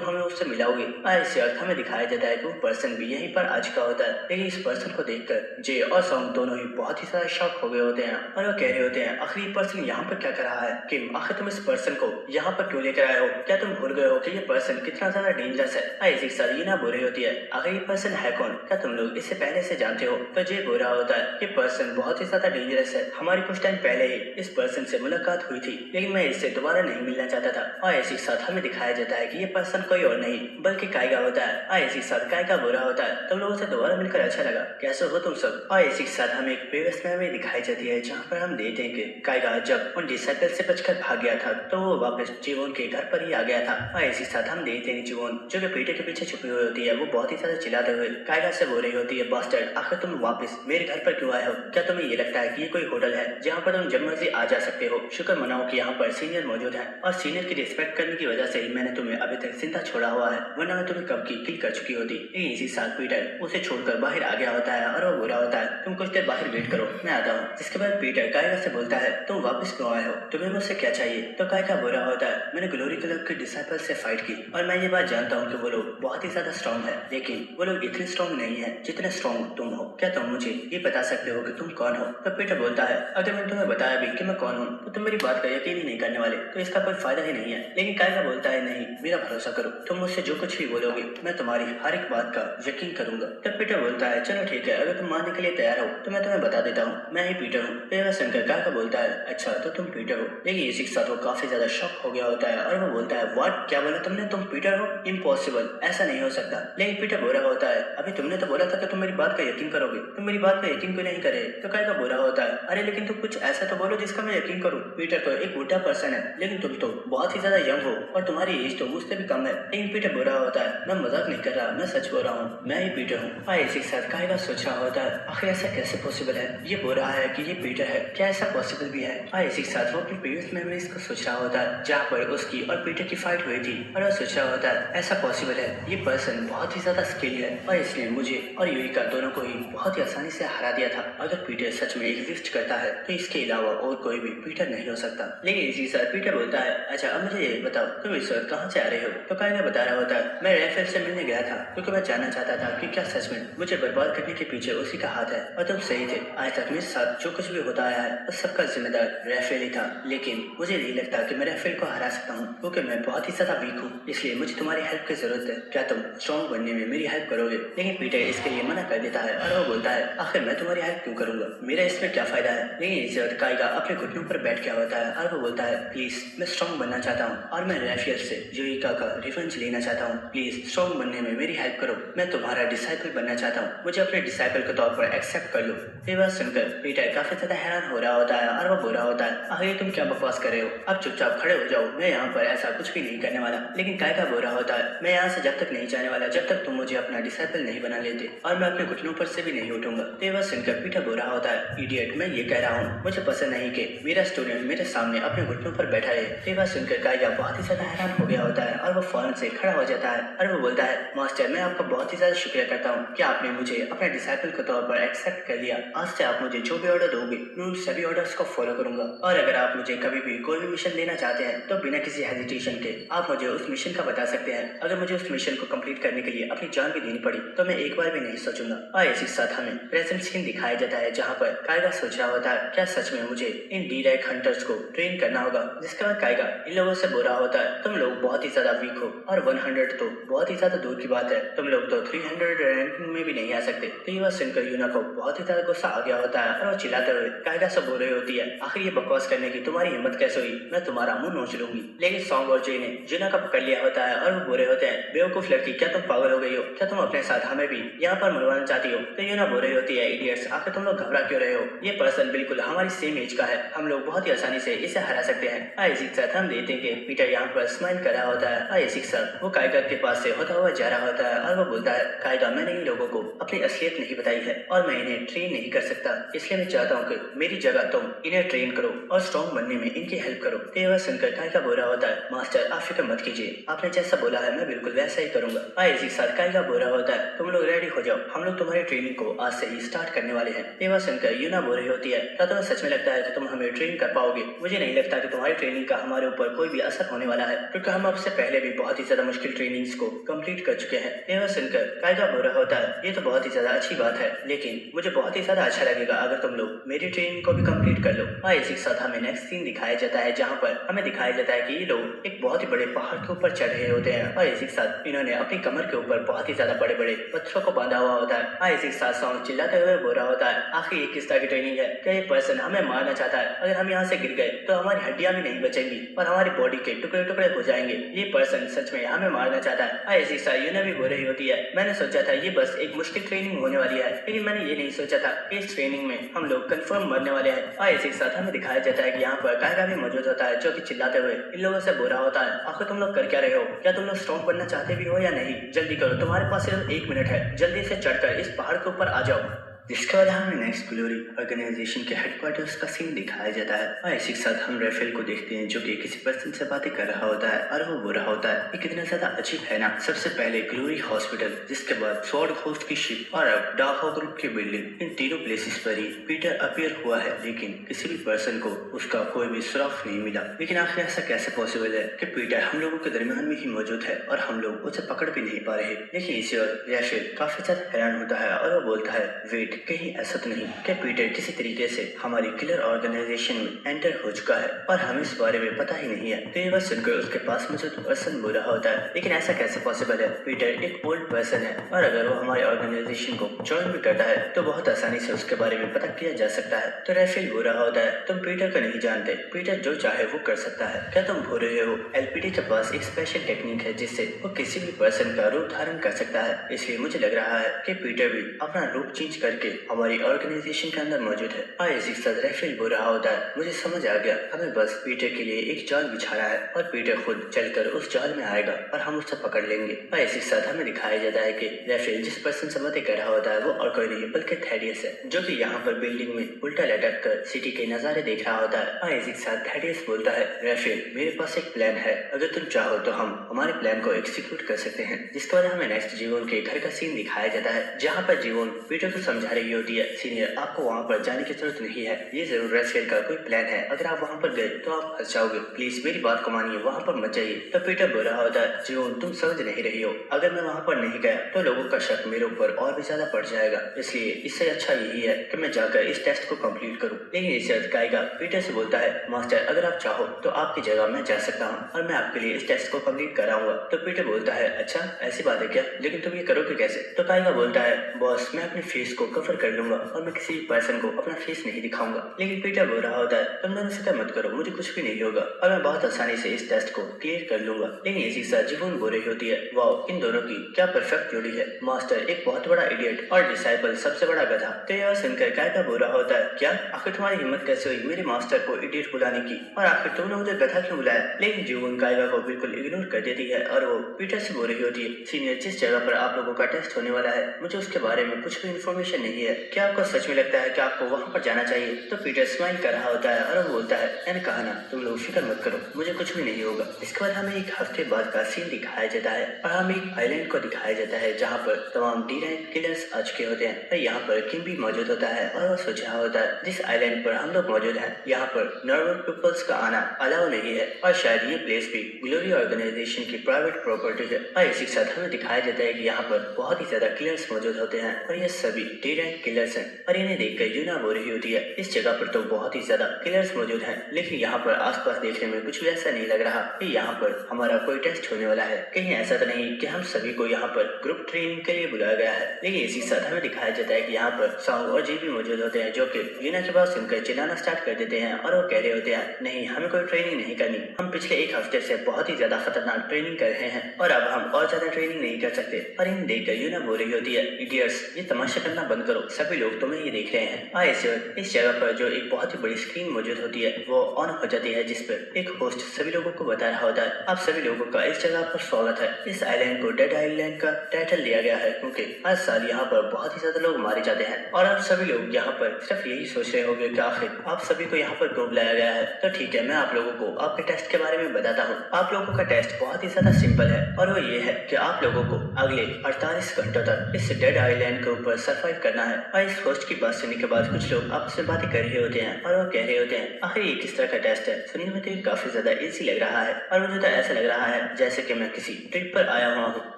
हमें उससे मिलाओगे? इसी अर्थ हमें दिखाया जाता है कि वो पर्सन भी यहीं पर आ चुका होता है। लेकिन इस पर्सन को देखकर जे और सॉन्ग दोनों ही बहुत ही ज्यादा शॉक हो गए होते हैं और वो कह रहे होते हैं, आखिर ये पर्सन यहाँ पर क्या कर रहा है? कि आखिर तुम इस पर्सन को यहाँ पर क्यों लेकर आए हो? क्या तुम भूल गए हो कि ये पर्सन कितना ज्यादा डेंजरस है? इसी के साथ ये ना बोल रही होती है, आखिर ये पर्सन है कौन, क्या तुम लोग इससे पहले से जानते हो? तो जे बोल रहा होता है, ये पर्सन बहुत ही ज्यादा डेंजरस है, हमारी कुछ टाइम पहले ही इस पर्सन से मुलाकात हुई थी, लेकिन मैं इससे दोबारा नहीं मिलना चाहता था। और इसी के साथ हमें दिखाया जाता है कि ये पर्सन कोई और नहीं बल्कि काइगा होता है। और इसी के साथ काइगा बोल रहा होता है, तुम लोगों से दोबारा मिलकर अच्छा लगा, कैसे हो तुम सब? और इसी के साथ हमें एक प्रीवियस मेमोरी दिखाई जाती है जहाँ पर हम देखते हैं कि काइगा जब उन डिसाइपल से बचकर भाग गया था तो वो वापस जीवन के घर पर ही आ गया था। और इसी के साथ हम देखते हैं जीवन जो कि पीठे के पीछे छुपी हुई होती है, वो बहुत ही ज्यादा चिल्लाते हुए काइगा से बोल रही होती है, बास्टर्ड आखिर तुम वापस मेरे घर पर क्यों आए हो? क्या तुम्हें ये लगता है कि ये कोई होटल है जहाँ पर तुम जब मर्जी आ जा सकते हो? शुक्र मनाओ कि यहाँ पर सीनियर मौजूद है और सीनियर की रिस्पेक्ट करने की वजह से ही मैंने तुम्हें अभी तक जिंदा छोड़ा हुआ है, वरना मैं तुम्हें कब की किल कर चुकी होती। इसी साथ पीटर उसे छोड़कर बाहर आ गया होता है और वो बोला होता है, तुम कुछ देर बाहर वेट करो, मैं आता हूँ। जिसके बाद पीटर काइगा से बोलता है, तुम वापस क्यों आए हो? तुम्हें मुझसे क्या चाहिए? तो काइगा बोल रहा होता है, मैंने ग्लोरी क्लब के डिसाइपल से फाइट की और मैं ये बात जानता हूँ कि वो लोग बहुत ही ज्यादा स्ट्रॉन्ग है, लेकिन वो लोग इतने स्ट्रॉन्ग नहीं है जितने स्ट्रॉन्ग तुम हो। क्या तुम मुझे ये बता सकते हो कि तुम कौन हो? तो पीटर बोलता है, अगर मैंने तुम्हें बताया भी कि मैं कौन हूँ तो तुम मेरी बात का यकीन ही नहीं करने वाले, तो इसका कोई फायदा ही नहीं है। लेकिन काइगा बोलता है, नहीं, मेरा भरोसा करो, तुम मुझसे जो कुछ भी बोलोगे मैं तुम्हारी हर एक बात का यकीन करूंगा। तब पीटर बोलता है, चलो ठीक है, अगर तुम मानने के लिए तैयार हो तो मैं तुम्हें बता देता हूँ, मैं ही पीटर हूँ। फिर सुनकर काइगा बोलता है, अच्छा तो तुम पीटर हो? लेकिन इसी के साथ वो काफी ज्यादा शॉक हो गया होता है और वो बोलता है, व्हाट, क्या बोला तुमने, तुम पीटर हो? इम्पॉसिबल, ऐसा नहीं हो सकता। लेकिन पीटर बोल रहा होता है, अभी तुमने तो बोला था कि तुम मेरी बात का यकीन करोगे, तुम मेरी बात का यकीन क्यों नहीं करे? तो काइगा बोल रहा होता है, अरे लेकिन तुम कुछ ऐसा तो बोलो जिसका मैं यकीन करूँ। पीटर तो एक बुढ़ा पर्सन है, लेकिन तुम तो बहुत ही ज्यादा यंग हो और तुम्हारी एज तो मुझसे भी कम है। लेकिन पीटर बोल रहा होता है, मैं मजाक नहीं कर रहा, मैं सच बोल रहा हूँ, मैं ही पीटर हूँ। इसी के साथ काइगा सोच रहा होता है, आखिर ऐसा कैसे पॉसिबल है? ये बोल रहा है कि ये पीटर है, क्या ऐसा पॉसिबल भी है? इसी के साथ वो अपनी प्रीवियस मेमोरीज को सोच रहा होता है जहाँ पर उसकी और पीटर की फाइट हुई थी और वो सोच रहा होता है, ऐसा पॉसिबल है, ये पर्सन बहुत ही ज्यादा स्किल है और इसने मुझे और यूरिका दोनों को ही बहुत ही आसानी से हरा दिया था। अगर पीटर सच में एग्जिस्ट करता है तो इसके अलावा और कोई भी पीटर नहीं हो सकता। लेकिन इसी साथ पीटर बोलता है, अच्छा अब मुझे ये बताओ, तुम इस वक्त कहाँ से आ रहे हो? तो काइगा बता रहा होता है, मैं रैफेल से मिलने गया था क्योंकि मैं जानना चाहता था कि क्या सच में मुझे बर्बाद करने के पीछे उसी का हाथ है। और तुम सही थे, आज तक मेरे साथ जो कुछ भी होता आया है उस सबका जिम्मेदार रैफेल ही था। लेकिन मुझे नहीं लगता कि मैं रैफेल को हरा सकता हूँ क्योंकि मैं बहुत ही ज्यादा वीक हूँ, इसलिए मुझे तुम्हारी हेल्प की जरूरत है। क्या तुम स्ट्रॉन्ग बनने में मेरी हेल्प करोगे? लेकिन पीटर इसके लिए मना कर देता है और वो बोलता है, आखिर मैं तुम्हारी हेल्प क्यों करूंगा, मेरा इसमें क्या फायदा है? लेकिन इस वक्त काइगा अपने घुटनों पर बैठ गया होता है और वो बोलता है, प्लीज मैं स्ट्रॉन्ग बनना चाहता हूँ और मैं रैफेल से यूरिका का रिवेंज लेना चाहता हूँ, प्लीज स्ट्रॉन्ग बनने में मेरी हेल्प करो, मैं तुम्हारा डिसाइपल बनना चाहता हूँ, मुझे अपने डिसाइपल के तौर पर एक्सेप्ट कर लो। ये बात सुनकर पीटर काफी ज्यादा हैरान हो रहा होता है और वो बोल रहा होता है, आखिर तुम क्या बकवास कर रहे हो, अब चुपचाप खड़े हो जाओ, मैं यहाँ पर ऐसा कुछ भी नहीं करने वाला। लेकिन काइगा बोल रहा होता है, मैं यहाँ से जब तक नहीं जाने वाला जब तक तुम मुझे अपना डिसाइपल नहीं बना लेते और मैं अपने घुटनों पर से भी नहीं उठूंगा। ये बात सुनकर पीटर बोल रहा होता है, इडियट, मैं ये कह रहा हूँ, मुझे पसंद नहीं कि मेरा स्टूडेंट मेरे सामने अपने घुटनों पर बैठा है। ये बात सुनकर काइगा बहुत ही ज्यादा हैरान हो गया होता है और वो फौरन से खड़ा हो जाता है और वो बोलता है, मास्टर मैं आपका बहुत ही ज्यादा शुक्रिया करता हूँ कि आपने मुझे अपने डिसाइपल के तौर पर एक्सेप्ट कर लिया। आज से आप मुझे जो भी ऑर्डर दोगे मैं उन सभी ऑर्डर्स को फॉलो करूंगा और अगर आप मुझे कभी भी कोई भी मिशन देना चाहते हैं तो बिना किसी हेजिटेशन के आप मुझे उस मिशन का बता सकते हैं। अगर मुझे उस मिशन को कंप्लीट करने के लिए अपनी जान भी देनी पड़ी तो मैं एक बार भी नहीं सोचूंगा। और इसी साथ हमें प्रेजेंट सीन दिखाया जाता है जहाँ पर काइगा सोच रहा होता है, क्या सच में मुझे इन डी-रैक हंटर्स को ट्रेन करना होगा? जिसके बाद काइगा इन लोगों से बोल रहा होता है, तुम लोग बहुत ही ज्यादा वीक हो और 100 तो बहुत ही ज्यादा दूर की बात है, तुम लोग तो 300 रैंकिंग में भी नहीं आ सकते। तो ये बात सुनकर यूना को बहुत ही ज्यादा गुस्सा आ गया होता है और वो चिल्लाते हुए काइगा से बोल रही होती है, आखिर ये बकवास करने की तुम्हारी हिम्मत कैसे हुई, मैं तुम्हारा मुंह नोच लूंगी। लेकिन सॉन्ग और जे ने यूना का पकड़ लिया होता है और वो बोल रहे होते हैं, बेवकूफ लड़की, क्या तुम पागल हो गई हो? क्या तुम अपने साथ हमें भी यहाँ पर मरवाना चाहती हो? तो यूना बोल रही होती है, इडियट्स, आखिर तुम लोग घबरा क्यों रहे हो? ये पर्सन बिल्कुल हमारी सेम एज का है, हम लोग बहुत ही आसानी से इसे हरा सकते हैं। इसी के साथ हम देखते हैं कि पीटर यहाँ पर स्माइल कर रहा होता है। इसी के साथ वो काइगा के पास से होता हुआ जा रहा होता है और वो बोलता है, काइगा, मैंने इन लोगों को अपनी असलियत नहीं बताई है और मैं इन्हें ट्रेन नहीं कर सकता, इसलिए मैं चाहता हूँ कि मेरी जगह तुम इन्हें ट्रेन करो और स्ट्रॉन्ग बनने में इनकी हेल्प करो। ये वह सुनकर काइगा बोल रहा होता है, मास्टर आप फिक्र मत कीजिए, आपने जैसा बोला है मैं बिल्कुल वैसा ही करूंगा। इसी के साथ काइगा बोल रहा होता है, तुम लोग रेडी हो जाओ, हम लोग तुम्हारी ट्रेनिंग को आज से ही स्टार्ट करने वाले हैं। ये वह सुनकर यूना बोल रही होती है, क्या तुम्हें सच में लगता लगता है कि तुम हमें ट्रेन कर पाओगे। मुझे नहीं लगता कि तुम्हारी ट्रेनिंग का हमारे ऊपर कोई भी असर होने वाला है, क्योंकि हम आपसे पहले भी बहुत ही ज्यादा मुश्किल ट्रेनिंग्स को कंप्लीट कर चुके हैं। यह सुनकर कायगा बुरा होता है। ये तो बहुत ही ज्यादा अच्छी बात है, लेकिन मुझे बहुत ही ज्यादा अच्छा लगेगा अगर तुम लोग मेरी ट्रेनिंग को भी कंप्लीट कर लो। और इसी के साथ हमें नेक्स्ट सीन दिखाया जाता है, जहाँ पर हमें दिखाया जाता है कि ये लोग एक बहुत ही बड़े पहाड़ के ऊपर चढ़ रहे होते हैं और इसी के साथ इन्होंने अपनी कमर के ऊपर बहुत ही ज्यादा बड़े बड़े पत्थरों को बांधा हुआ होता है। और इसी के साथ सॉन्ग चिल्लाते हुए बोल रहा होता है, आखिर ये किस तरह की ट्रेनिंग है? क्या ये पर्सन हमें मारना चाहता है? अगर हम यहाँ से गिर गए तो हमारी हड्डियां भी नहीं बचेंगी और हमारी बॉडी के टुकड़े टुकड़े हो जाएंगे। ये पर्सन सच में हमें मारना चाहता है। और इसी साथ यूना भी बोल रही होती है, मैंने सोचा था ये बस एक मुश्किल ट्रेनिंग होने वाली है, लेकिन मैंने ये नहीं सोचा था कि इस ट्रेनिंग में हम लोग कंफर्म मरने वाले हैं। और इसी के साथ हमें दिखाया जाता है कि यहाँ पर कायगा भी मौजूद होता है, जो कि चिल्लाते हुए इन लोगों से बोल रहा होता है, आखिर तुम लोग कर क्या रहे हो? क्या तुम लोग स्ट्रॉन्ग बनना चाहते भी हो या नहीं? जल्दी करो, तुम्हारे पास सिर्फ 1 मिनट है, जल्दी से चढ़कर इस पहाड़ के ऊपर आ जाओ। जिसके बाद हमें नेक्स्ट ग्लोरी ऑर्गेनाइजेशन के हेडक्वार्टर्स का सीन दिखाया जाता है और इसी के साथ हम राफेल को देखते हैं, जो कि किसी पर्सन से बातें कर रहा होता है और वो बोल रहा होता है, ये कितना ज्यादा अजीब है ना। सबसे पहले ग्लोरी हॉस्पिटल, जिसके बाद स्वॉर्ड होस्ट की शिप और अब डार्क ग्रुप की बिल्डिंग, इन तीनों प्लेसेस पर ही पीटर अपीयर हुआ है, लेकिन किसी भी पर्सन को उसका कोई भी सुराग नहीं मिला। लेकिन आखिर ऐसा कैसे पॉसिबल है कि पीटर हम लोगों के दरमियान में ही मौजूद है और हम लोग उसे पकड़ भी नहीं पा रहे। लेकिन इसी और राफेल काफी ज्यादा हैरान होता है और वो बोलता है, वेट, कहीं ऐसा तो नहीं कि पीटर किसी तरीके से हमारी किलर ऑर्गेनाइजेशन में एंटर हो चुका है और हमें इस बारे में पता ही नहीं है। तो ये बात सुनकर उसके पास मौजूद पर्सन बोल रहा होता है, लेकिन ऐसा कैसे पॉसिबल है? पीटर एक ओल्ड पर्सन है और अगर वो हमारे ऑर्गेनाइजेशन को ज्वाइन भी करता है तो बहुत आसानी से उसके बारे में पता किया जा सकता है। तो राफेल बोल रहा होता है, तुम पीटर को नहीं जानते, पीटर जो चाहे वो कर सकता है। क्या तुम भूल रहे हो? एलपीडी के पास एक स्पेशल टेक्निक है जिससे वो किसी भी पर्सन का रूप धारण कर सकता है, इसलिए मुझे लग रहा है कि पीटर भी अपना रूप चेंज करके हमारी ऑर्गेनाइजेशन के अंदर मौजूद है। इसी के साथ राफेल बोल रहा होता है, मुझे समझ आ गया, हमें बस पीटर के लिए एक जाल बिछाना है और पीटर खुद चलकर उस जाल में आएगा और हम उसे पकड़ लेंगे। और इसी के साथ हमें दिखाया जाता है कि राफेल जिस पर्सन से बातें कर रहा होता है वो और कोई नहीं बल्कि थैडियस है, जो कि यहाँ पर बिल्डिंग में उल्टा लटक कर सिटी के नजारे देख रहा होता है। और इसी के साथ थैडियस बोलता है, राफेल, मेरे पास एक प्लान है, अगर तुम चाहो तो हम हमारे प्लान को एग्जीक्यूट कर सकते हैं। जिसके बाद हमें नेक्स्ट जीवन के घर का सीन दिखाया जाता है, जहाँ पर जीवन पीटर को समझा रही होती है, सीनियर, आपको वहाँ पर जाने की जरूरत नहीं है, ये जरूर राफेल का कोई प्लान है, अगर आप वहाँ पर गए तो आप फंस जाओगे, प्लीज मेरी बात को मानिए, वहाँ पर मत जाइए। तो पीटर बोल रहा होता है, जीवन, तुम समझ नहीं रही हो, अगर मैं वहाँ पर नहीं गया तो लोगों का शक मेरे ऊपर और भी ज्यादा बढ़ जाएगा, इसलिए इससे अच्छा यही है कि मैं जाकर इस टेस्ट को कंप्लीट करूँ। लेकिन इसे कायगा पीटर से बोलता है, मास्टर, अगर आप चाहो तो आपकी जगह मैं जा सकता हूँ और मैं आपके लिए इस टेस्ट को कंप्लीट कराऊंगा। तो पीटर बोलता है, अच्छा ऐसी बात है क्या, लेकिन तुम ये करोगे कैसे? तो कायगा बोलता है, बॉस, मैं अपने फेस को कवर कर लूंगा और मैं किसी पर्सन को अपना फेस नहीं दिखाऊंगा। लेकिन पीटर बोल रहा होता है, तुम दोनों फिक्र मत करो, मुझे कुछ भी नहीं होगा और मैं बहुत आसानी से इस टेस्ट को क्लियर कर लूंगा। लेकिन इसी साथ जीवन बोल रही होती है, वाह, इन दोनों की क्या परफेक्ट जोड़ी है, मास्टर एक बहुत बड़ा इडियट और डिसाइपल सबसे बड़ा गधा। तो यह सुनकर कायगा बोल रहा होता है, क्या आखिर तुम्हारी हिम्मत कैसे हुई मेरे मास्टर को इडियट बुलाने की, और आखिर तुमने मुझे गधा क्यों बुलाया? लेकिन जीवन कायगा को बिल्कुल इग्नोर कर देती है और वो पीटर से बोल रही होती है, सीनियर, जिस जगह पर आप लोगों का टेस्ट होने वाला है मुझे उसके बारे में कुछ भी इन्फॉर्मेशन नहीं है, क्या आपको सच में लगता है कि आपको वहाँ पर जाना चाहिए? तो पीटर स्माइल कर रहा होता है और वो बोलता है, मैंने कहा ना, तुम लोग फिक्र मत करो, मुझे कुछ भी नहीं होगा। इसके बाद हमें एक हफ्ते बाद का सीन दिखाया जाता है और हमें एक आइलैंड को दिखाया जाता है, जहाँ पर तमाम डी रैंक किलर्स आ चुके होते हैं और यहाँ पर किंग भी मौजूद होता है और वो सोच रहा होता है, जिस आइलैंड पर हम लोग मौजूद हैं यहाँ पर नॉर्मल पीपल्स का आना अलाउ नहीं है और शायद ये प्लेस भी ग्लोरी ऑर्गेनाइजेशन की प्राइवेट प्रॉपर्टी है। और इसी के साथ हमें दिखाया जाता है कि यहाँ पर बहुत ही ज्यादा किलर्स मौजूद होते हैं और ये सभी डी रैंक किलर्स हैं। और इन्हें देखकर यूना बोल रही होती है, इस जगह पर तो बहुत ही ज्यादा किलर्स मौजूद हैं, लेकिन यहाँ पर आसपास देखने में कुछ भी ऐसा नहीं लग रहा कि यहाँ पर हमारा कोई टेस्ट होने वाला है, कहीं ऐसा तो नहीं कि हम सभी को यहाँ पर ग्रुप ट्रेनिंग के लिए बुलाया गया है। लेकिन इसी के साथ हमें दिखाया जाता है कि यहाँ पर सॉन्ग और जी भी मौजूद होते हैं, जो कि यूना के पास सुनकर चिल्लाना स्टार्ट कर देते हैं और वो कह रहे होते हैं, नहीं, हमें कोई ट्रेनिंग नहीं करनी, हम पिछले एक हफ्ते से बहुत ही ज्यादा खतरनाक ट्रेनिंग कर रहे हैं और अब हम और ज्यादा ट्रेनिंग नहीं कर सकते। और इन देखकर यूना बोल रही होती है, इडियट्स, ये तमाशा करना बंद करो, सभी लोग तुम्हें ही देख रहे हैं। इस जगह पर जो एक बहुत ही बड़ी स्क्रीन मौजूद होती है वो ऑन हो जाती है, जिस पर एक होस्ट सभी लोगों को बता रहा होता है, आप सभी लोगों का इस जगह पर स्वागत है। इस आइलैंड को डेड आइलैंड का टाइटल दिया गया है क्योंकि हर साल यहाँ पर बहुत ही ज्यादा लोग मारे जाते हैं और आप सभी लोग यहाँ पर सिर्फ यही सोच रहे होंगे कि आखिर आप सभी को यहाँ पर क्यों बुलाया गया है। तो ठीक है, मैं आप लोगों को आपके टेस्ट के बारे में बताता हूँ। आप लोगों का टेस्ट बहुत ही ज्यादा सिंपल है और वो ये है कि आप लोगों को अगले 48 घंटों तक इस डेड आइलैंड के ऊपर सर्वाइव करना करना है। और इस होस्ट की बात सुनने के बाद कुछ लोग आपस में बातें कर रहे होते हैं और वो कह रहे होते हैं आखिर ये किस तरह का टेस्ट है, सुनने में तो ये काफी ज्यादा इजी लग रहा है और मुझे तो ऐसा लग रहा है जैसे कि मैं किसी ट्रिप पर आया हुआ हूँ।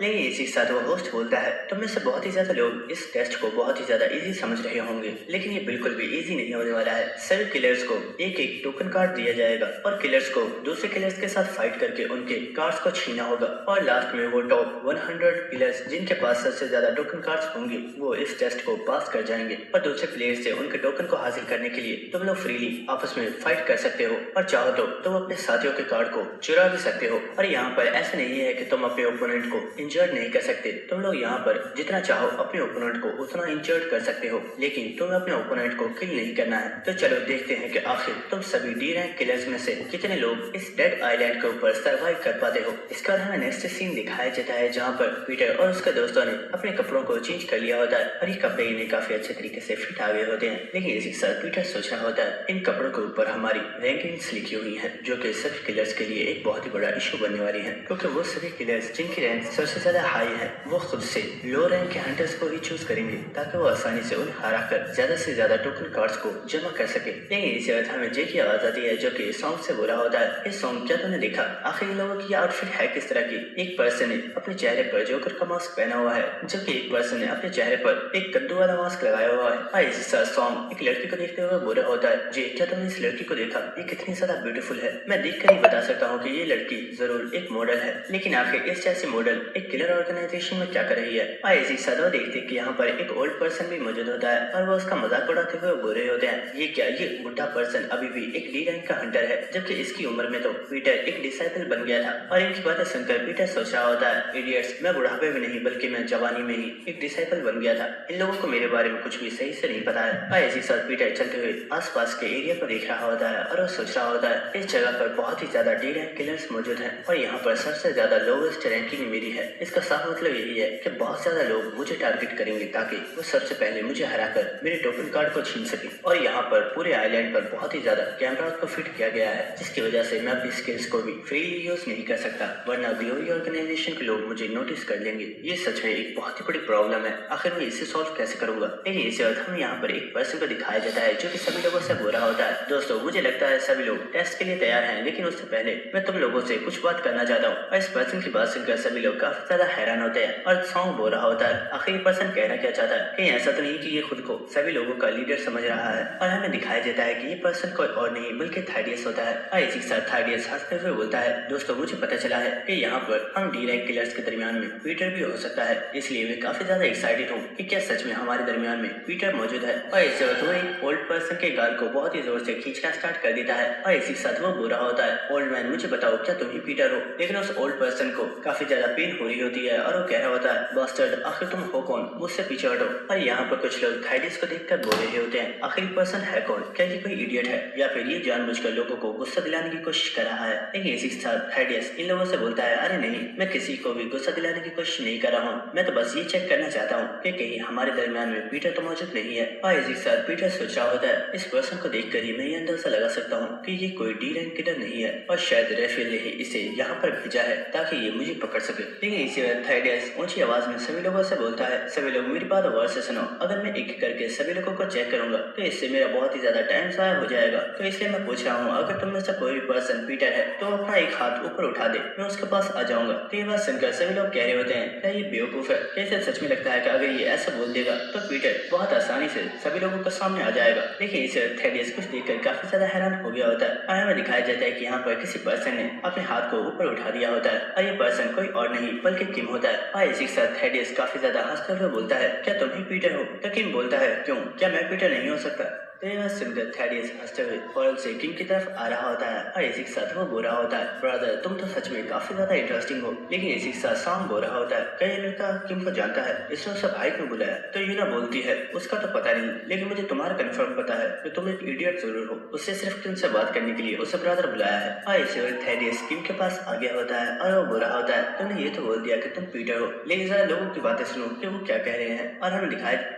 लेकिन इसी के साथ वो होस्ट बोलता है तुम में से बहुत ही ज्यादा लोग इस टेस्ट को बहुत ही ज्यादा इजी समझ रहे होंगे, लेकिन ये बिल्कुल भी इजी नहीं होने वाला है। सभी किलर्स को एक एक टोकन कार्ड दिया जाएगा और किलर्स को दूसरे किलर्स के साथ फाइट करके उनके कार्ड्स को छीनना होगा और लास्ट में वो टॉप 100 किलर्स जिनके पास सबसे ज्यादा टोकन कार्ड्स होंगे वो इस टेस्ट को पास कर जाएंगे और दूसरे प्लेयर से उनके टोकन को हासिल करने के लिए तुम लोग फ्रीली आपस में फाइट कर सकते हो और चाहो तो तुम अपने साथियों के कार्ड को चुरा भी सकते हो। और यहाँ पर ऐसा नहीं है कि तुम अपने ओपोनेंट को इंजर्ड नहीं कर सकते, तुम लोग यहाँ पर जितना चाहो अपने ओपोनेंट को उतना इंजर्ड कर सकते हो, लेकिन तुम्हें अपने ओपोनेंट को किल नहीं करना है। तो चलो देखते हैं कि आखिर तुम सभी डी रैंक किलर्स में से कितने लोग इस डेड आइलैंड के ऊपर सर्वाइव कर पाते हो। इसके बाद हमें नेक्स्ट सीन दिखाया जाता है जहाँ पर पीटर और उसके दोस्तों ने अपने कपड़ों को चेंज कर लिया होता है और ये कपड़े इन्हें काफी अच्छे तरीके से फिट आ गए होते हैं। लेकिन इसी के साथ पीटर सोच रहा होता है इन कपड़ों के ऊपर हमारी रैंकिंग्स लिखी हुई है जो कि सभी किलर्स के लिए एक बहुत ही बड़ा इशू बनने वाली है, क्योंकि वो सभी किलर्स जिनकी रैंक सबसे ज्यादा हाई है वो खुद से लो रैंक के हंटर्स को ही चूज करेंगे ताकि वो आसानी से उन्हें हरा कर ज्यादा से ज्यादा टोकन कार्ड्स को जमा कर सके। लेकिन इसी वक्त हमें जे की आवाज आती है जो कि सॉन्ग से बोला होता है इस सॉन्ग क्या तुमने देखा, आखिर इन लोगों की आउटफिट है किस तरह की। एक पर्सन ने अपने चेहरे पर जोकर का मास्क पहना हुआ है जबकि एक पर्सन ने अपने चेहरे पर एक कद्दू वाला मास्क लगाया हुआ है। और इसी साथ सॉन्ग एक लड़की को देखते हुए बोला होता है जी क्या तुमने इस लड़की को देखा, ये कितनी ज्यादा ब्यूटीफुल है, मैं देख कर ही बता सकता हूँ कि ये लड़की जरूर एक मॉडल है, लेकिन आखिर इस जैसी मॉडल एक किलर ऑर्गेनाइजेशन में क्या कर रही है। और इसी साथ वो देखते कि यहाँ पर एक ओल्ड पर्सन भी मौजूद होता है और वो उसका मजाक उड़ाते हुए बोल रहे होते हैं ये क्या, ये बुढ़ा पर्सन अभी भी एक डी रैंक का हंटर है जबकि इसकी उम्र में तो पीटर एक डिसाइपल बन गया था। और इनकी बातें सुनकर पीटर सोच रहा होता है इडियट्स, मैं बुढ़ापे में नहीं बल्कि मैं जवानी में ही एक डिसाइपल बन गया था, इन लोगों को मेरे बारे में कुछ भी सही से नहीं पता है। और इसी साथ पीटर चलते हुए आसपास के एरिया को देख रहा होता है और वो सोच रहा होता है इस जगह पर बहुत ही ज्यादा डी रैंक किलर्स मौजूद हैं और यहाँ पर सबसे ज्यादा लोवेस्ट रैंकिंग मेरी है। इसका साफ मतलब यही है कि बहुत ज्यादा लोग मुझे टारगेट करेंगे ताकि वो सबसे पहले मुझे हराकर मेरे टोकन कार्ड को छीन सके। और यहाँ पर पूरे आइलैंड पर बहुत ही ज्यादा कैमरा को फिट किया गया है जिसकी वजह से मैं अपनी स्किल्स को भी फ्रीली यूज नहीं कर सकता वरना ग्लोरी ऑर्गेनाइजेशन के लोग मुझे नोटिस कर लेंगे। ये सच में एक बहुत ही बड़ी प्रॉब्लम है, आखिर मैं इसे सॉल्व कैसे करूंगा। लेकिन इसी वक्त हम यहाँ पर एक पर्सन को दिखाया जाता है जो कि सभी लोगों से बोल रहा होता है दोस्तों मुझे लगता है सभी लोग टेस्ट के लिए तैयार हैं, लेकिन उससे पहले मैं तुम लोगों से कुछ बात करना चाहता हूँ। और इस पर्सन की बात सुनकर सभी लोग काफी ज्यादा हैरान होते हैं और सॉन्ग बोल रहा होता है आखिर ये पर्सन कहना क्या चाहता है, कहीं ऐसा तो नहीं कि ये खुद को सभी लोगों का लीडर समझ रहा है। और हमें दिखाया जाता है कि ये पर्सन कोई और नहीं बल्कि थाइडियस होता है। और इसी के साथ थाइडियस हंसते हुए बोलता है दोस्तों मुझे पता चला है कि यहाँ पर हम डी रैंक किलर्स के दरमियान में पीटर भी हो सकता है, इसलिए मैं काफी ज्यादा एक्साइटेड हूँ कि क्या सच में हमारे दरमियान में पीटर मौजूद है। और इस वक्त वो एक ओल्ड पर्सन के गाल को बहुत ही जोर से खींचना स्टार्ट कर देता है और इसी के साथ वो बोल रहा होता है ओल्ड मैन मुझे बताओ क्या तुम ही पीटर हो। लेकिन उस ओल्ड पर्सन को काफी ज्यादा पेन हो रही होती है और वो कह रहा होता है बास्टर्ड आखिर तुम हो कौन, मुझसे पीछे हटो। और यहाँ पर कुछ लोग थाइडियस को देखकर बोल रहे होते हैं आखिर पर्सन है कौन, क्या ये कोई इडियट है या फिर ये जानबूझकर लोगों को गुस्सा दिलाने की कोशिश कर रहा है। लेकिन इसी के साथ थाइडियस इन लोगों से बोलता है अरे नहीं मैं किसी को भी गुस्सा दिलाने की कोशिश नहीं कर रहा हूँ, मैं तो बस ये चेक करना चाहता हूँ कि कहीं हमारे दरमियान में पीटर तो मौजूद नहीं है। और इसी के साथ पीटर सोच रहा होता है इस पर्सन को देखकर ही मैं ये अंदाजा लगा सकता हूँ कि ये कोई डी रैंक किलर नहीं है और शायद रेफेल ने ही इसे यहाँ पर भेजा है ताकि ये मुझे पकड़ सके। लेकिन इसी वक्त थाइडियस ऊंची आवाज में सभी लोगों से बोलता है सभी लोग मेरी बात गौर से सुनो, अगर मैं एक करके सभी लोगों को चेक करूंगा तो इससे मेरा बहुत ही ज्यादा टाइम ज़ाया हो जाएगा, तो इसलिए मैं पूछ रहा हूँ अगर तुम में से कोई भी पर्सन पीटर है तो अपना एक हाथ ऊपर उठा दे, मैं उसके पास आ जाऊंगा। तो ये बात सुनकर सभी लोग कह रहे होते हैं क्या ये बेवकूफ है, कैसे सच में लगता है कि अगर ये ऐसा बोल देगा तो पीटर बहुत आसानी से सभी लोगों के सामने आ जाएगा। लेकिन इसे थेडियस कुछ देखकर काफी ज्यादा हैरान हो गया होता है और हमें दिखाया जाता है कि यहाँ पर किसी पर्सन ने अपने हाथ को ऊपर उठा दिया होता है और ये पर्सन कोई और नहीं बल्कि किम होता है। और इसी के साथ थेडियस काफी ज्यादा हंसते हुए बोलता है क्या तुम ही पीटर हो, तो किम बोलता है क्यों, क्या मैं पीटर नहीं हो सकता। तो यह सुनकर थेडियस हंसते हुए फौरन से किम की तरफ आ रहा होता है और इसी के साथ वो बोल रहा होता है ब्रदर तुम तो सच में काफी ज्यादा इंटरेस्टिंग हो। लेकिन इसी के साथ सॉन्ग बोल रहा होता है क्या ये लड़का किम को जानता है, इसने उसे भाई क्यों बुलाया। तो यूना बोलती है उसका तो पता नहीं लेकिन मुझे तुम्हारा कंफर्म पता है कि तुम एक इडियट जरूर हो, उससे सिर्फ किम से बात करने के लिए उसे ब्रदर बुलाया है। और इसी वक्त थेडियस किम के पास आ गया होता है और वो बोल रहा होता है तुमने ये तो बोल दिया कि तुम पीटर हो, लेकिन जरा लोगों की बातें सुनो कि वो क्या कह रहे हैं। और हमें दिखाया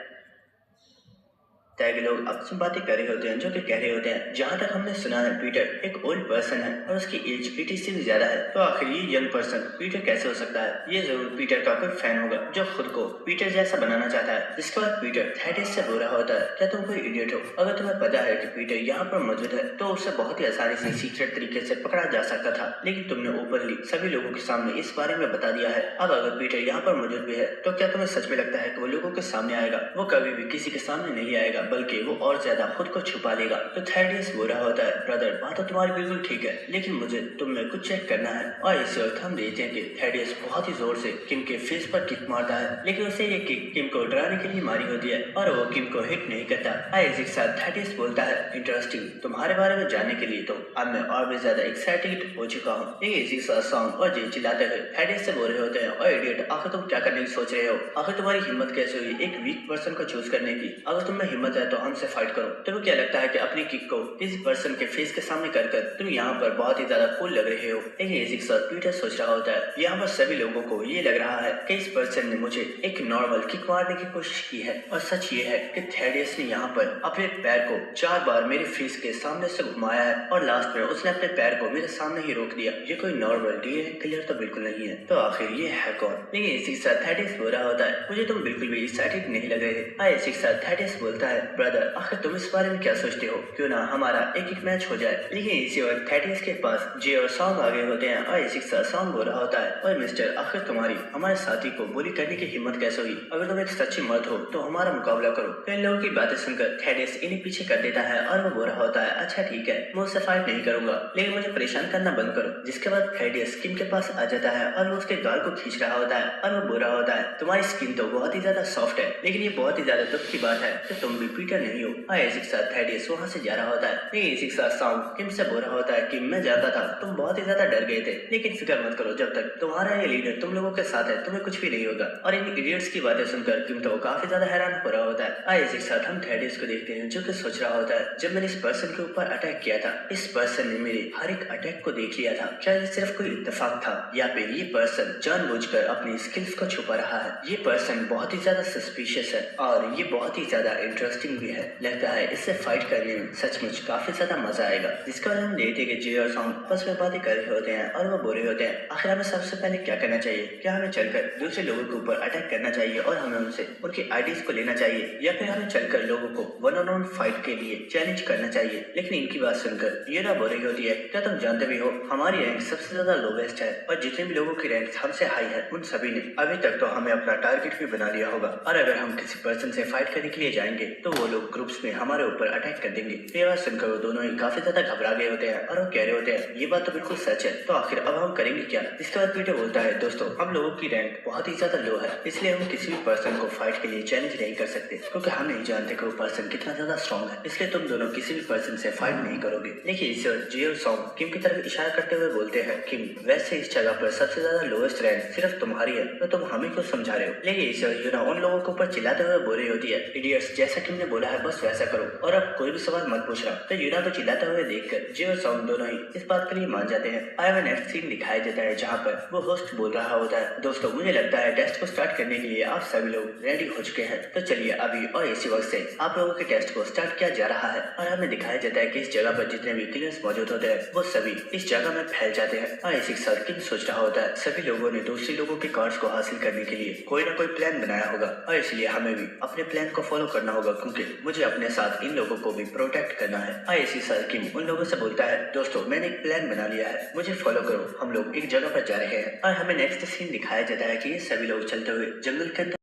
तरह के लोग आपस में बातें कर रहे होते हैं जो कि कह रहे होते हैं जहाँ तक हमने सुना है पीटर एक ओल्ड पर्सन है और उसकी एज 80 से भी ज्यादा है, तो आखिर ये यंग पर्सन पीटर कैसे हो सकता है? ये जरूर पीटर का कोई फैन होगा जो खुद को पीटर जैसा बनाना चाहता है। इसके बाद पीटर थेडियस से बोल रहा होता है, क्या तुम कोई इडियट हो? अगर तुम्हें पता है कि पीटर यहाँ पर मौजूद है तो उसे बहुत ही आसानी से सीक्रेट तरीके से पकड़ा जा सकता था, लेकिन तुमने ओपनली सभी लोगों के सामने इस बारे में बता दिया है। अब अगर पीटर यहाँ पर मौजूद भी है तो क्या तुम्हें सच में लगता है कि वो लोगों के सामने आएगा? वो कभी भी किसी के सामने नहीं आएगा, बल्कि वो और ज्यादा खुद को छुपा लेगा। तो थेडियस बोल रहा होता है, ब्रदर बात तो तुम्हारी बिल्कुल ठीक है, लेकिन मुझे तुम में कुछ चेक करना है। और इस वक्त हम देखते हैं कि थेडियस बहुत ही जोर से किम के फेस पर किक मारता है, लेकिन उसे ये किक किम को डराने के लिए मारी होती है और वो किम को हिट नहीं करता। आइज़ के साथ थेडियस बोलता है, इंटरेस्टिंग, तुम्हारे बारे में जानने के लिए तो अब मैं और भी ज्यादा एक्साइटेड हो चुका हूँ। ये इसी साथ सॉन्ग और जी चिल्लाते हुए थेडियस से बोल रहे होते हैं, और इडियट आखिर तुम क्या करने की सोच रहे हो? आखिर तुम्हारी हिम्मत कैसे हुई एक वीक पर्सन को चूज करने की? अगर तुम्हें हिम्मत है तो हमसे फाइट करो। तुम्हें क्या लगता है कि अपनी किक को किसी पर्सन के फेस के सामने कर तुम यहाँ पर बहुत ही ज्यादा कूल लग रहे हो? लेकिन इसी के साथ पीटर सोच रहा होता है, यहाँ पर सभी लोगों को ये लग रहा है कि इस पर्सन ने मुझे एक नॉर्मल किक मारने की कोशिश की है, और सच ये है कि थेडियस ने यहाँ पर अपने पैर को 4 बार मेरे फेस के सामने से घुमाया है और लास्ट में उसने अपने पैर को मेरे सामने ही रोक दिया। ये कोई नॉर्मल डीएनए किलर तो बिल्कुल नहीं है, तो आखिर ये है कौन? लेकिन इसी के साथ थेडियस बोल रहा होता है, मुझे तुम बिल्कुल भी एक्साइटेड नहीं लग रहे। इसी के साथ थेडियस बोलता है, ब्रदर आखिर तुम इस बारे में क्या सोचते हो? क्यों ना हमारा एक एक मैच हो जाए? लेकिन इसी वक्त थेडियस के पास जे और सॉन्ग आगे होते हैं और इसी के साथ सॉन्ग बोल रहा होता है, और मिस्टर आखिर तुम्हारी हमारे साथी को बुली करने की हिम्मत कैसे हुई? अगर तुम एक सच्ची मर्द हो तो हमारा मुकाबला करो। तो इन लोगों की बातें सुनकर थेडियस इन्हें पीछे कर देता है और वो बोल रहा होता है, अच्छा ठीक है, मैं उससे फाइट नहीं करूंगा, लेकिन मुझे परेशान करना बंद करो। जिसके बाद थेडियस किम के पास आ जाता है और वो उसके गाल को खींच रहा होता है और वो बोल रहा होता है, तुम्हारी स्किन तो बहुत ही ज्यादा सॉफ्ट है, लेकिन ये बहुत ही ज्यादा दुख की बात है कि तुम भी पीटर नहीं हो। इसी के साथ थेडियस वहाँ से जा रहा होता है, लेकिन इसी के साथ सॉन्ग किम से बोल रहा होता है कि मैं जानता था तुम बहुत ही ज्यादा डर गए थे, लेकिन फिक्र मत करो, जब तक तुम्हारा ये लीडर तुम लोगों के साथ है तुम्हें कुछ भी नहीं होगा। और इन इडियट्स की बातें सुनकर किम तो काफी ज्यादा हैरान हो रहा होता है। इसी के साथ हम थेडियस को देखते हैं जो कि सोच रहा होता है, जब मैंने इस पर्सन के ऊपर अटैक किया था इस पर्सन ने मेरे हर एक अटैक को देख लिया था। क्या ये सिर्फ कोई इत्तेफाक था या फिर ये पर्सन जानबूझकर अपनी स्किल्स को छुपा रहा है? ये पर्सन बहुत ही ज्यादा सस्पिशियस है और ये बहुत ही ज्यादा इंटरेस्टिंग भी है। लगता है इससे फाइट करने में सचमुच काफी ज्यादा मजा आएगा। जिसका हम देखते हैं कि जे और सॉन्ग आपस में बातें कर रहे होते हैं और वो बोल रहे होते हैं, आखिर हमें सबसे पहले क्या करना चाहिए? क्या हमें चलकर दूसरे लोगों के ऊपर अटैक करना चाहिए और हमें उनसे उनकी आईडीज को लेना चाहिए, या फिर हमें चलकर लोगों को वन ऑन वन फाइट के लिए चैलेंज करना चाहिए? लेकिन इनकी बात सुनकर ये ना बोल रही होती है, क्या तुम जानते भी हो हमारी रैंक सबसे ज्यादा लोवेस्ट है और जितने भी लोगों की रैंक हमसे हाई है उन सभी ने अभी तक तो हमें अपना टारगेट भी बना लिया होगा, और अगर हम किसी पर्सन से फाइट करने के लिए जाएंगे तो वो लोग ग्रुप्स में हमारे ऊपर अटैक कर देंगे। ये बात सुनकर वो दोनों ही काफी ज्यादा घबरा गए होते हैं और वो कह रहे होते हैं, ये बात तो बिल्कुल सच है, तो आखिर अब हम करेंगे क्या? इसके बाद पीटर बोलता है, दोस्तों हम लोगों की रैंक बहुत ही ज्यादा लो है, इसलिए हम किसी भी पर्सन को फाइट के लिए चैलेंज नहीं कर सकते, क्योंकि हम नहीं जानते कि वो पर्सन कितना ज्यादा स्ट्रॉन्ग है, इसलिए तुम दोनों किसी भी पर्सन से फाइट नहीं करोगे। लेकिन इस जे और सॉन्ग किम की तरफ इशारा करते हुए बोलते हैं, किम वैसे इस जगह पर सबसे ज्यादा लोएस्ट रैंक सिर्फ तुम्हारी है, तो तुम हमें क्यों समझा रहे हो? लेकिन इस यूना उन लोगों के ऊपर चिल्लाते हुए बोल रही होती है, इडियट्स जैसा किम ने बोला है बस वैसा करो और अब कोई भी सवाल मत पूछ रहा। तो यूना को चिल्लाते हुए देखकर जे और सॉन्ग दोनों ही इस बात के लिए मान जाते हैं। आया नेक्स्ट सीन दिखाया जाता है जहाँ पर वो होस्ट बोल रहा होता है, दोस्तों मुझे लगता है टेस्ट को स्टार्ट करने के लिए आप सभी लोग रेडी हो चुके हैं, तो चलिए अभी और इसी वक्त से आप लोगों के टेस्ट को स्टार्ट किया जा रहा है। और हमें दिखाया जाता है कि इस जगह पर जितने भी किलर्स मौजूद होते हैं वो सभी इस जगह में फैल जाते हैं। और इसी के साथ किम सोच रहा होता है, सभी लोगों ने दूसरे लोगों के कार्ड्स को हासिल करने के लिए कोई ना कोई प्लान बनाया होगा, और इसलिए हमें भी अपने प्लान को फॉलो करना होगा, क्योंकि मुझे अपने साथ इन लोगों को भी प्रोटेक्ट करना है। और इसी साथ किम उन लोगों से बोलता है, दोस्तों मैंने एक प्लान बना लिया है, मुझे फॉलो करो, हम लोग एक जगह पर जा रहे हैं। और हमें नेक्स्ट सीन दिखाया जाता है कि ये सभी लोग चलते हुए जंगल के अंदर